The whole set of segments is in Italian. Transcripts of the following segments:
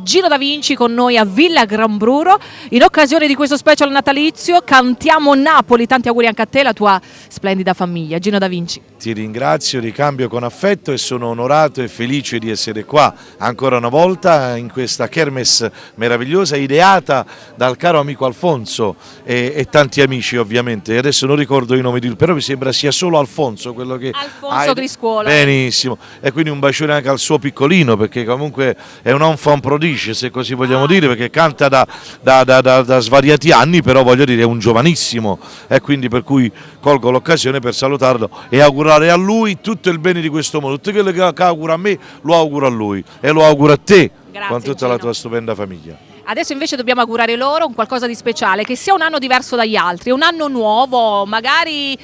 Gino Da Vinci con noi a Villa Grambruro. In occasione di questo special natalizio cantiamo Napoli. Tanti auguri anche a te e alla tua splendida famiglia. Gino Da Vinci. Ti ringrazio, ricambio con affetto e sono onorato e felice di essere qua ancora una volta in questa kermesse meravigliosa ideata dal caro amico Alfonso e tanti amici ovviamente. Adesso non ricordo i nomi, però mi sembra sia solo Alfonso quello che... Alfonso Griscuolo. Benissimo, e quindi un bacione anche al suo piccolino, perché comunque è un enfant prodige, se così vogliamo dire, perché canta da svariati anni, però voglio dire è un giovanissimo, e quindi per cui colgo l'occasione per salutarlo e augurare a lui tutto il bene di questo mondo. Tutto quello che augura a me lo auguro a lui e lo auguro a te. Grazie, con tutta Gino. La tua stupenda famiglia. Adesso invece dobbiamo augurare loro un qualcosa di speciale, che sia un anno diverso dagli altri, un anno nuovo, magari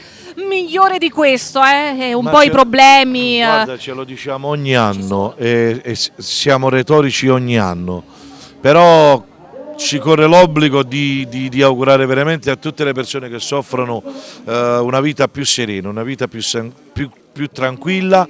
migliore di questo, un po' i problemi. Guarda, ce lo diciamo ogni anno e siamo retorici ogni anno, però ci corre l'obbligo di augurare veramente a tutte le persone che soffrono una vita più serena, una vita più tranquilla,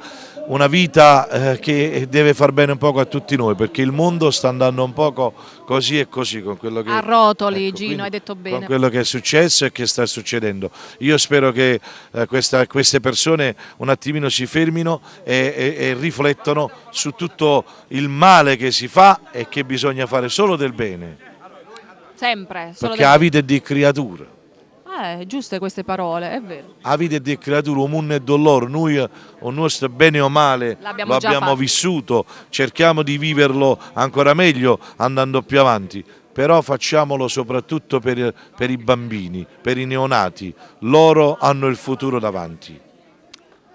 una vita che deve far bene un poco a tutti noi, perché il mondo sta andando un poco così e così con quello che... A rotoli, ecco, Gino, hai detto bene. Con quello che è successo e che sta succedendo. Io spero che queste persone un attimino si fermino e riflettono su tutto il male che si fa e che bisogna fare solo del bene. Sempre. Solo Perché la vita è di creatura. Giuste queste parole, è vero. La vita è di creatura, un mondo e dolore, noi un nostro bene o male L'abbiamo lo già abbiamo fatto. vissuto, cerchiamo di viverlo ancora meglio andando più avanti, però facciamolo soprattutto per i bambini, per i neonati, loro hanno il futuro davanti.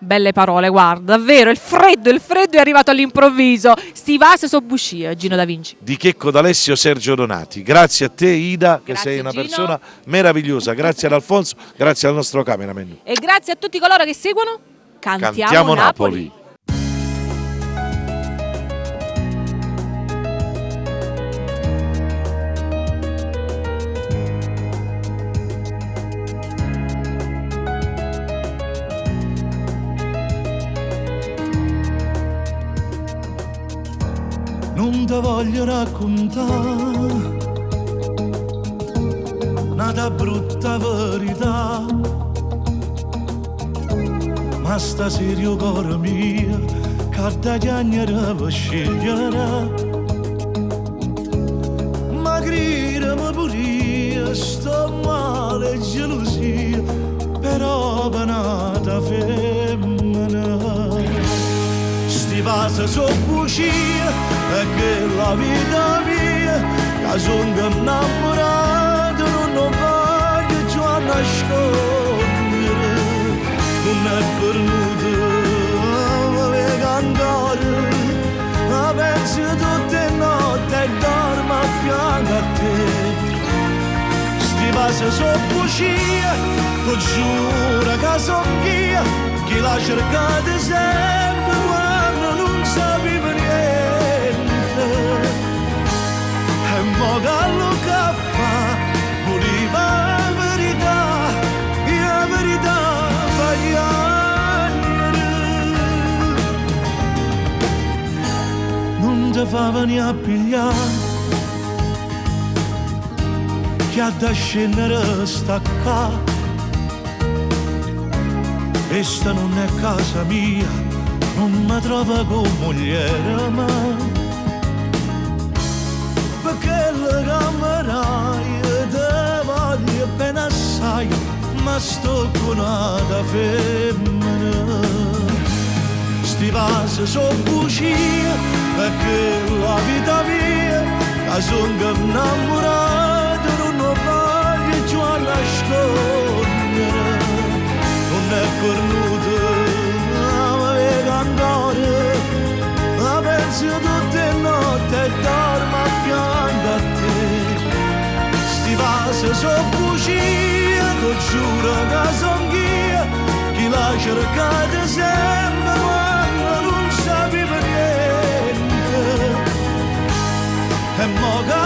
Belle parole, guarda, davvero, il freddo è arrivato all'improvviso. Stivase so buscia, Gino Da Vinci. Di Checco D'Alessio Sergio Donati. Grazie a te Ida, che Grazie, sei una Gino. persona meravigliosa, grazie ad Alfonso, grazie al nostro cameraman. E grazie a tutti coloro che seguono. Cantiamo Napoli. Non ti voglio raccontare una brutta verità, ma stasera il cuore mio che chiagnere per scegliere, ma gridami pure io, sto male e gelosia, però penata femmina. Sti vasi so bugie e che la vita mia, che sono innamorato, non voglio più nascondere, non è venuto a cantare, ma penso tutte le notti e dormo a fianco a te. Sti vasi so bugie, ti giuro che sono io, che la cercate sempre quando non sapevo niente. E mo gallo che fa, voleva la verità fa chiamare. Non ti fa venire a pigliare, che ha da scendere sta qua. Questa non è casa mia, non mi trova come mogliere, ma perché le camerai te voglio bene assai, ma sto con una femmina. Sti vasi so bugie, perché la vita mia, che sono innamorato, non voglio più nascondere. Non è venuto a cantare, ma penso tutte le notti e dormo a fianco a te. Sti vasi so bugie, ti giuro che son io, che la cercate sempre quando non sapevo niente. E mo che